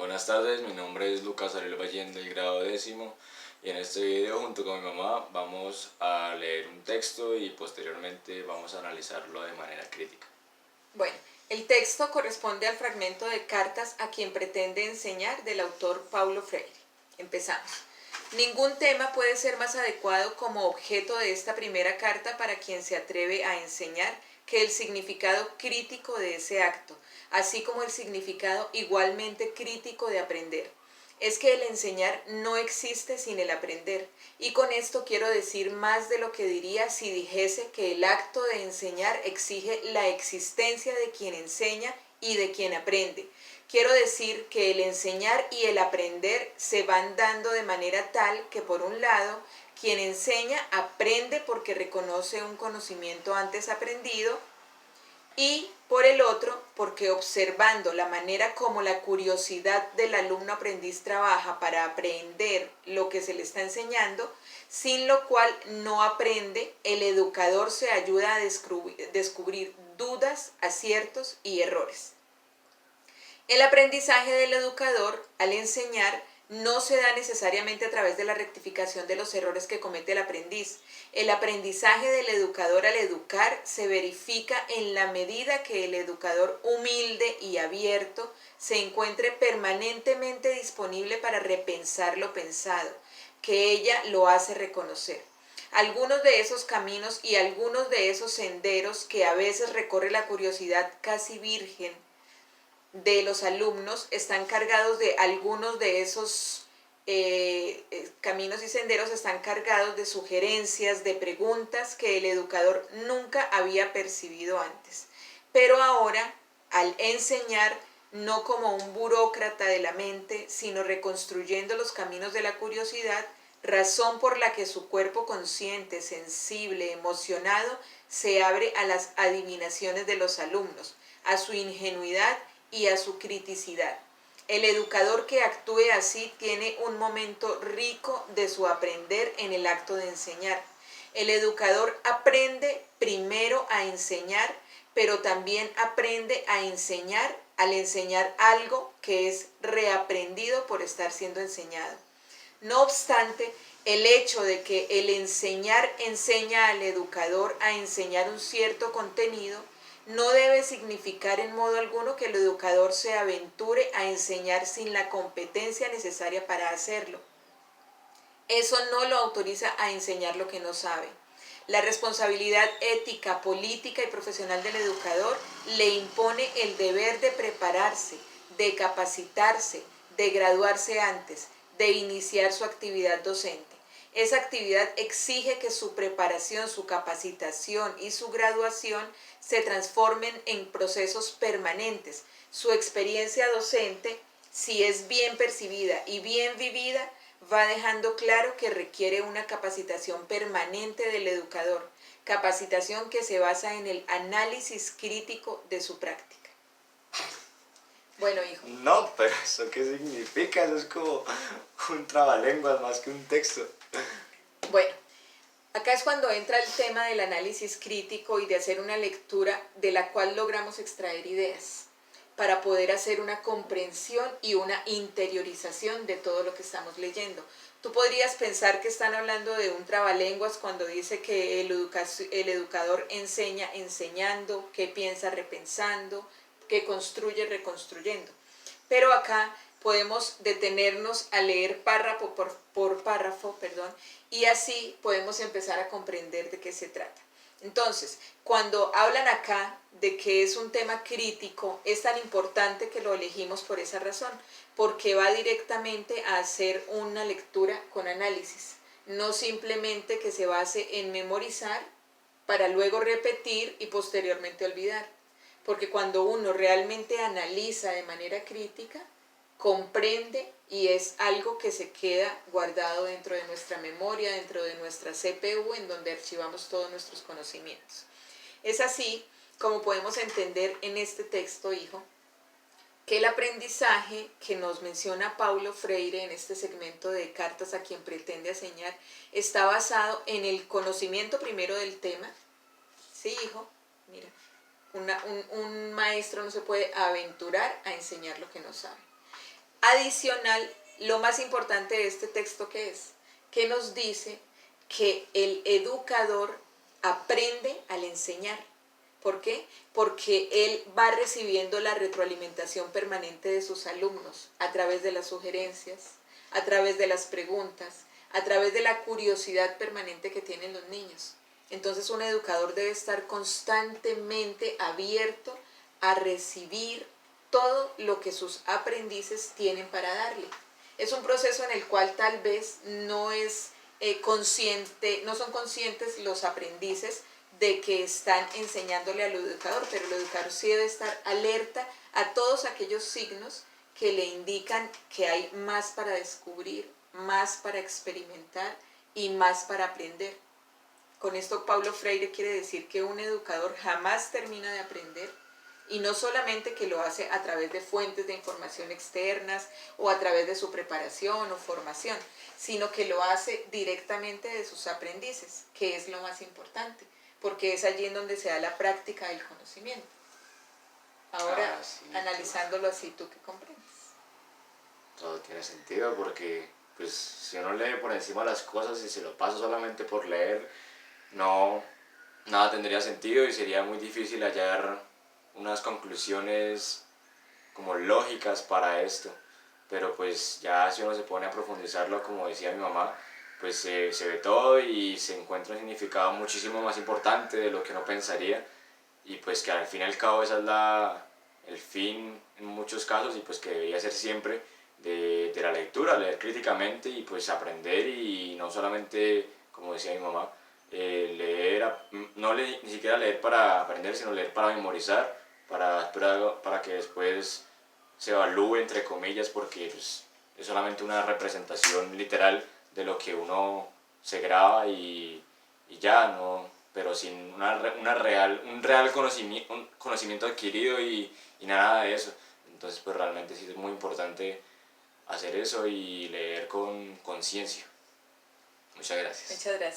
Buenas tardes, mi nombre es Lucas Ariel Ballén del grado 10º y en este video junto con mi mamá vamos a leer un texto y posteriormente vamos a analizarlo de manera crítica. Bueno, el texto corresponde al fragmento de Cartas a quien pretende enseñar del autor Paulo Freire. Empezamos. Ningún tema puede ser más adecuado como objeto de esta primera carta para quien se atreve a enseñar que el significado crítico de ese acto, así como el significado igualmente crítico de aprender. Es que el enseñar no existe sin el aprender, y con esto quiero decir más de lo que diría si dijese que el acto de enseñar exige la existencia de quien enseña y de quien aprende. Quiero decir que el enseñar y el aprender se van dando de manera tal que, por un lado, quien enseña aprende porque reconoce un conocimiento antes aprendido, y por el otro, porque observando la manera como la curiosidad del alumno aprendiz trabaja para aprender lo que se le está enseñando, sin lo cual no aprende, el educador se ayuda a descubrir dudas, aciertos y errores. El aprendizaje del educador al enseñar no se da necesariamente a través de la rectificación de los errores que comete el aprendiz. El aprendizaje del educador al educar se verifica en la medida que el educador humilde y abierto se encuentre permanentemente disponible para repensar lo pensado, que ella lo hace reconocer. Algunos de esos caminos y algunos de esos senderos que a veces recorre la curiosidad casi virgen de los alumnos están cargados de algunos de esos caminos y senderos, están cargados de sugerencias, de preguntas que el educador nunca había percibido antes. Pero ahora, al enseñar, no como un burócrata de la mente, sino reconstruyendo los caminos de la curiosidad, razón por la que su cuerpo consciente, sensible, emocionado, se abre a las adivinaciones de los alumnos, a su ingenuidad y a su criticidad. El educador que actúe así tiene un momento rico de su aprender en el acto de enseñar. El educador aprende primero a enseñar, pero también aprende a enseñar al enseñar algo que es reaprendido por estar siendo enseñado. No obstante, el hecho de que el enseñar enseña al educador a enseñar un cierto contenido no debe significar en modo alguno que el educador se aventure a enseñar sin la competencia necesaria para hacerlo. Eso no lo autoriza a enseñar lo que no sabe. La responsabilidad ética, política y profesional del educador le impone el deber de prepararse, de capacitarse, de graduarse antes, de iniciar su actividad docente. Esa actividad exige que su preparación, su capacitación y su graduación se transformen en procesos permanentes. Su experiencia docente, si es bien percibida y bien vivida, va dejando claro que requiere una capacitación permanente del educador, capacitación que se basa en el análisis crítico de su práctica. Bueno, hijo. No, pero ¿eso qué significa? Eso es como un trabalenguas más que un texto. Bueno, acá es cuando entra el tema del análisis crítico y de hacer una lectura de la cual logramos extraer ideas para poder hacer una comprensión y una interiorización de todo lo que estamos leyendo. Tú podrías pensar que están hablando de un trabalenguas cuando dice que el educador enseña enseñando, que piensa repensando, que construye reconstruyendo. Pero acá podemos detenernos a leer párrafo por párrafo, y así podemos empezar a comprender de qué se trata. Entonces, cuando hablan acá de que es un tema crítico, es tan importante que lo elegimos por esa razón, porque va directamente a hacer una lectura con análisis, no simplemente que se base en memorizar para luego repetir y posteriormente olvidar. Porque cuando uno realmente analiza de manera crítica, comprende y es algo que se queda guardado dentro de nuestra memoria, dentro de nuestra CPU, en donde archivamos todos nuestros conocimientos. Es así como podemos entender en este texto, hijo, que el aprendizaje que nos menciona Paulo Freire en este segmento de Cartas a quien pretende enseñar está basado en el conocimiento primero del tema. Sí, hijo, mira, un maestro no se puede aventurar a enseñar lo que no sabe. Adicional, lo más importante de este texto que es, que nos dice que el educador aprende al enseñar. ¿Por qué? Porque él va recibiendo la retroalimentación permanente de sus alumnos a través de las sugerencias, a través de las preguntas, a través de la curiosidad permanente que tienen los niños. Entonces un educador debe estar constantemente abierto a recibir todo lo que sus aprendices tienen para darle. Es un proceso en el cual tal vez no es no son conscientes los aprendices de que están enseñándole al educador, pero el educador sí debe estar alerta a todos aquellos signos que le indican que hay más para descubrir, más para experimentar y más para aprender. Con esto Paulo Freire quiere decir que un educador jamás termina de aprender, y no solamente que lo hace a través de fuentes de información externas o a través de su preparación o formación, sino que lo hace directamente de sus aprendices, que es lo más importante, porque es allí en donde se da la práctica del conocimiento. Ahora, Sí, analizándolo así, ¿tú qué comprendes? todo tiene sentido porque pues si uno lee por encima las cosas y se lo pasa solamente por leer, no, nada tendría sentido y sería muy difícil hallar unas conclusiones como lógicas para esto. Pero pues ya si uno se pone a profundizarlo, como decía mi mamá, pues se ve todo y se encuentra un significado muchísimo más importante de lo que uno pensaría, y pues que al fin y al cabo esa es el fin en muchos casos, y pues que debería ser siempre de la lectura, leer críticamente y pues aprender, y no solamente, como decía mi mamá, ni siquiera leer para aprender, sino leer para memorizar, para que después se evalúe, entre comillas, porque pues, es solamente una representación literal de lo que uno se graba, y ya, ¿no? Pero sin un real conocimiento adquirido, y nada de eso. Entonces pues realmente sí es muy importante hacer eso y leer con conciencia. Muchas gracias. Muchas gracias.